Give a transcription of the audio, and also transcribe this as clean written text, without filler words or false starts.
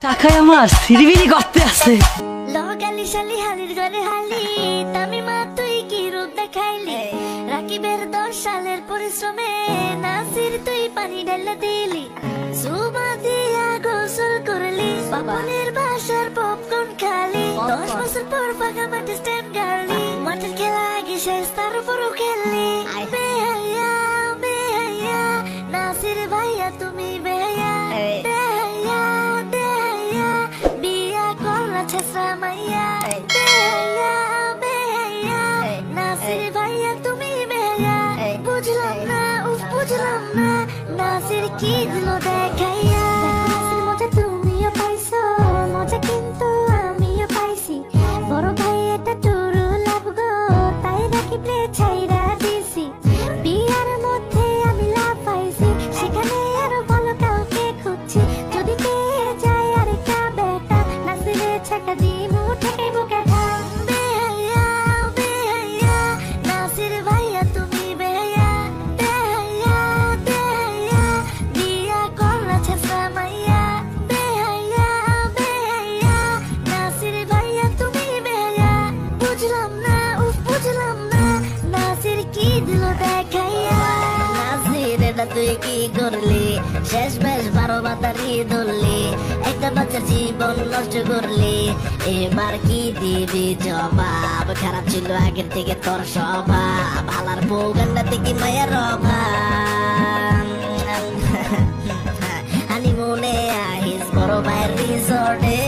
টাকায় আমার সিরিবিরি করতে আছে লগালি শালি হালির ঘরে হালি তামি মা তুই কি রূপ দেখাইলি রাকিবের 10 সালের পরিশ্রমে নাসির তুই পানি ঢেলে দিলি সুমা দিয়া গোসল করলি বাপনের বাসার পপকর্ন খালি 10 বছর পর ফাঁকা মাঠে স্ট্যান্ড গাড়লি মাঠের খেলা আগে শেষ তার উপরও খেললি বেহাইয়া বেহাইয়া নাসির ভাইয়া তুমি বেহাইয়া বেহাইয়া বেহাইয়া বিয়া করলা ছেসরা মাইয়া বেহাইয়া বেহাইয়া নাসির ভাইয়া তুমি বেহাইয়া বুঝলাম না উফ বুঝলাম না নাসির কি দিল দেখাইয়া মজা তুমিও পাইছো মজা কিন্তু আমিও পাইছি বড় ভাই এটা টুরু লাভ গো তাই রাখি প্লে ছাইরা দিছি বিয়ার মধ্যে আমি লাভ পাইছি সেখানে আরো ভালো কাউকে খুঁজছি যদি পেয়ে যায় আরেকটা বেটা নাসিরে ছাকা দিমু ঠেকাইবো কাঠা বেহাইয়া বেহাইয়া নাসির ভাইয়া তুমি বেহাইয়া বেহাইয়া বেহাইয়া বিয়া করলা ছেসরা মাইয়া বেহাইয়া বেহাইয়া নাসির ভাইয়া তুমি বেহাইয়া বুঝলাম না উফ বুঝলাম না নাসির কি দিল দেখাইয়া নাসির এটা তুই কি করলি শেষ বেশ 12 বাতারি ধরলি একটা বাচ্চার জীবন নষ্ট করলি এবার কি দিবি জবাব খারাপ ছিল আগের থেকে তোর স্বভাব হালার বউ গান্ডা থেকে মায়ের অভাব হানিমুনে আহিস বড় ভাইয়ের রিসোর্টে